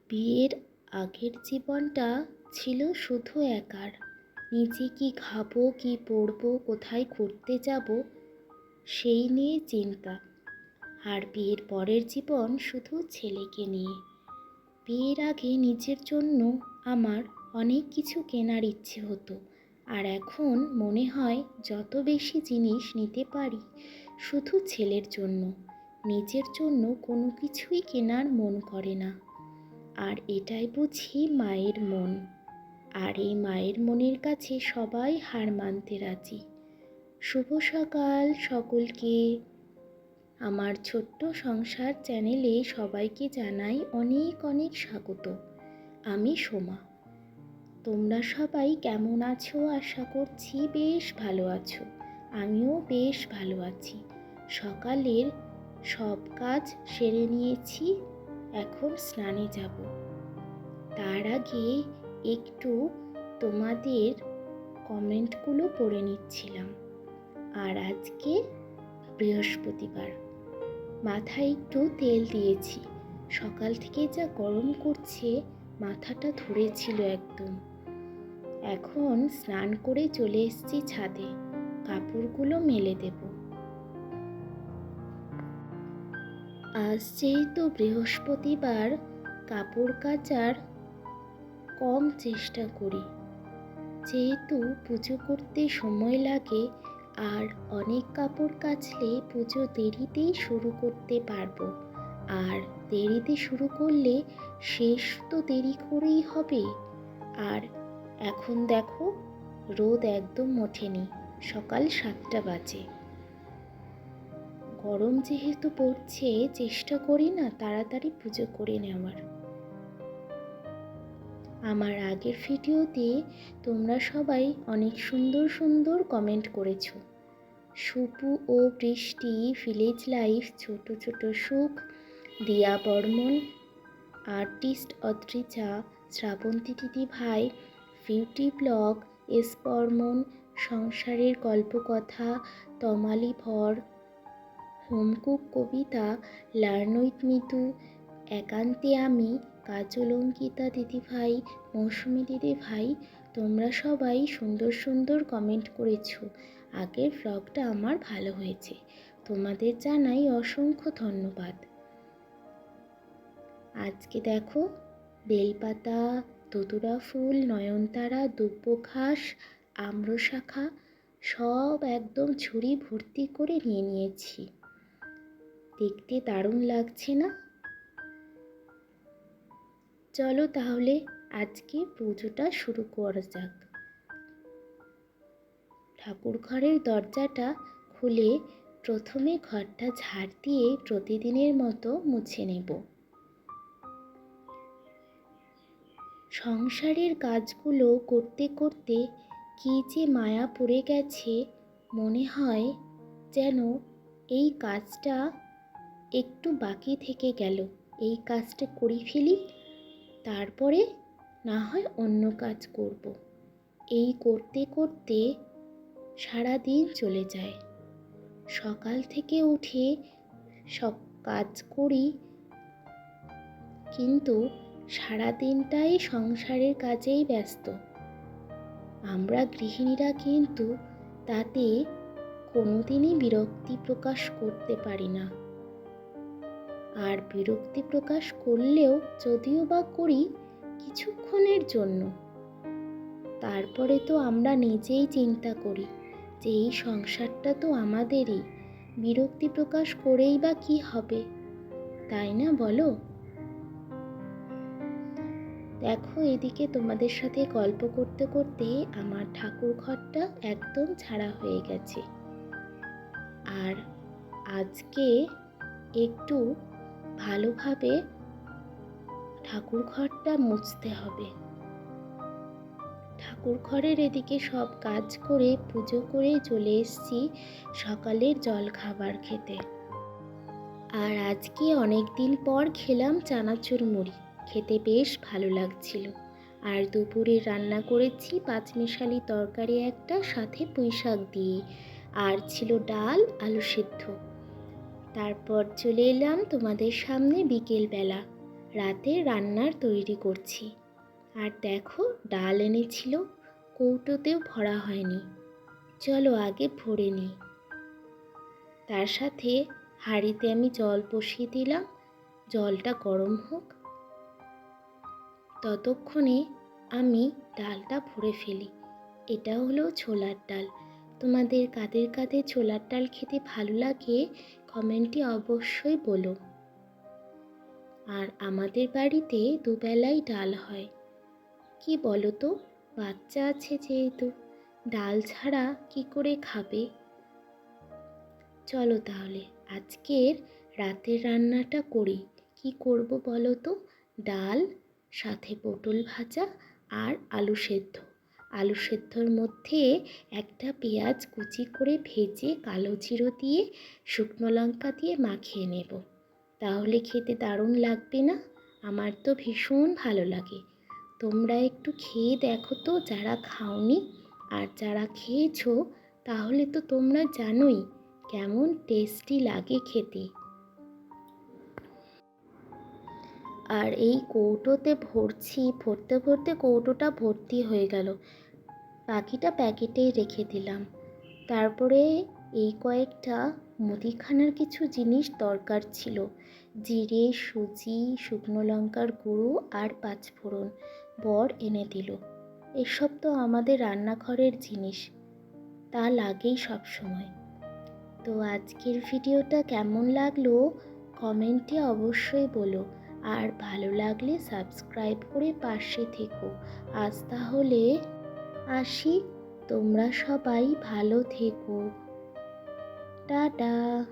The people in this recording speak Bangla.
বিয়ের আগের জীবনটা ছিল শুধু একার। নিজে কি খাবো, কি পরবো, কোথায় ঘুরতে যাব, সেই নিয়ে চিন্তা। আর বিয়ের পরের জীবন শুধু ছেলেকে নিয়ে। বিয়ের আগে নিজের জন্য আমার অনেক কিছু কেনার ইচ্ছে হতো, আর এখন মনে হয় যত বেশি জিনিস নিতে পারি শুধু ছেলের জন্য, নিজের জন্য কোনো কিছুই কেনার মন করে না। আর এটাই বুঝি মায়ের মন। আর এই মায়ের মনের কাছে সবাই হার মানতে রাজি। শুভ সকাল সকলকে। আমার ছোট্ট সংসার চ্যানেলে সবাইকে জানাই অনেক অনেক স্বাগত। আমি সোমা। তোমরা সবাই কেমন আছো? আশা করছি বেশ ভালো আছো। আমিও বেশ ভালো আছি। সকালের সব কাজ সেরে নিয়েছি, এখন স্নানে যাব। তার আগে একটু তোমাদের কমেন্টগুলো পড়ে নিচ্ছিলাম। আর আজকে বৃহস্পতিবার, মাথায় একটু তেল দিয়েছি। সকাল থেকে যা গরম করছে, মাথাটা ধরেছিল একদম। এখন স্নান করে চলে এসেছি ছাদে, কাপড়গুলো মেলে দেব। আজ যেহেতু বৃহস্পতিবার, কাপড় কাচার কম চেষ্টা করি, যেহেতু পুজো করতে সময় লাগে। আর অনেক কাপড় কাচলে পুজো দেরিতেই শুরু করতে পারবো, আর দেরিতে শুরু করলে শেষ তো দেরি করেই হবে। আর এখন দেখো, রোদ একদম ওঠেনি, সকাল 7টা বাজে। গরম যেহেতু পড়ছে, চেষ্টা করি না তাড়াতাড়ি পুজো করে নেওয়ার। আমার আগের ভিডিওতে তোমরা সবাই অনেক সুন্দর সুন্দর কমেন্ট করেছো। সুপু ও বৃষ্টি, ভিলেজ লাইফ, ছোট ছোট সুখ, দিয়া বর্মন, আর্টিস্ট অদ্রিজা, শ্রাবন্তী দিদি ভাই, বিউটি ব্লগ, এস বর্মন, সংসারের গল্পকথা, তমালি ভর, home cook Kabita, learn with Mitu, একান্তে আমি, কাজল অঙ্কিতা দিদিভাই, মৌসুমি দিদিভাই, তোমরা সবাই সুন্দর সুন্দর কমেন্ট করেছো। আগের ব্লগটা আমার ভালো হয়েছে, তোমাদের জানাই অসংখ্য ধন্যবাদ। আজকে দেখো, বেলপাতা, ধতুরা ফুল, নয়নতারা, দুব্বঘাস, আম্রশাখা সব একদম ঝুড়ি ভর্তি করে নিয়ে নিয়েছি। দেখতে দারুণ লাগছে না? চলো তাহলে আজকে পুজোটা শুরু করা যাক। ঠাকুর ঘরের দরজাটা খুলে প্রথমে ঘরটা ঝাড় দিয়ে প্রতিদিনের মতো মুছে নেব। সংসারের কাজগুলো করতে করতে কি যে মায়া পড়ে গেছে, মনে হয় যেন এই কাজটা একটু বাকি থেকে গেল, এই কাজটা করে ফেলি, তারপরে না হয় অন্য কাজ করব। এই করতে করতে সারা দিন চলে যায়। সকাল থেকে উঠে সব কাজ করি, কিন্তু সারা দিনটাই সংসারের কাজেই ব্যস্ত। আমরা গৃহিণীরা কিন্তু তাতে কোনোদিনই বিরক্তি প্রকাশ করতে পারি না। আর বিরক্তি প্রকাশ করলেও যদিও বা করি কিছুক্ষণের জন্য, তারপরে তো আমরা নিজেই চিন্তা করি যে এই সংসারটা তো আমাদেরই, বিরক্তি প্রকাশ করেই বা কি হবে, তাই না বলো? দেখো, এদিকে তোমাদের সাথে গল্প করতে করতে আমার ঠাকুর ঘরটা একদম ঝাড়া হয়ে গেছে। আর আজকে একটু ভালোভাবে ঠাকুর ঘরটা মুছতে হবে। ঠাকুর ঘরের এদিকে সব কাজ করে পুজো করে চলে এসেছি সকালের জল খাবার খেতে। আর আজকে অনেক দিন পর খেলাম চানাচুর মুড়ি, খেতে বেশ ভালো লাগছিল। আর দুপুরে রান্না করেছি পাঁচমিশালি তরকারি একটা, সাথে পুঁই শাক দিয়ে, আর ছিল ডাল, আলু সেদ্ধ। তারপর চলে এলাম তোমাদের সামনে বিকেলবেলা। রাতে রান্নার তৈরি করছি। আর দেখো ডাল এনেছিল, কৌটোতেও ভরা হয়নি। চলো আগে ভরে নিই। তার সাথে হাঁড়িতে আমি জল বসিয়ে দিলাম, জলটা গরম হোক। ততক্ষণে আমি ডালটা ভরে ফেলি। এটা হলো ছোলার ডাল। তোমাদের কাদের কাদের ছোলার ডাল খেতে ভালো লাগে কমেন্টে অবশ্যই বলো। আর আমাদের বাড়িতে দুবেলাই ডাল হয়। কি বলো তো, বাচ্চা আছে যেহেতু, ডাল ছাড়া কি করে খাবে? চলো তাহলে আজকের রাতের রান্নাটা করি। কি করব বলো তো? ডাল, সাথে পটল ভাজা আর আলু সেদ্ধ। আলু সেদ্ধর মধ্যে একটা পেঁয়াজ কুচি করে ভেজে কালো জিরে দিয়ে শুকনো লঙ্কা দিয়ে মাখিয়ে নেব। তাহলে খেতে দারুণ লাগবে না? আমার তো ভীষণ ভালো লাগে। তোমরা একটু খেয়ে দেখো তো যারা খাওনি, আর যারা খেয়েছো তাহলে তো তোমরা জানোই কেমন টেস্টি লাগে খেতে। আর এই কৌটোতে ভরছি, ভরতে ভরতে কৌটোটা ভর্তি হয়ে গেল। বাকিটা প্যাকেটেই রেখে দিলাম। তারপরে এই কয়েকটা মুদিখানার কিছু জিনিস দরকার ছিল। জিরে, সুজি, শুকনো লঙ্কার গুঁড়ো আর পাঁচফোড়ন বর এনে দিল। এসব তো আমাদের রান্নাঘরের জিনিস, তা লাগেই সব সময়। তো আজকের ভিডিওটা কেমন লাগলো কমেন্টে অবশ্যই বলো। আর ভালো লাগলে সাবস্ক্রাইব করে পাশে থেকো। আজ তাহলে আসি, তোমরা সবাই ভালো থেকো। টাটা।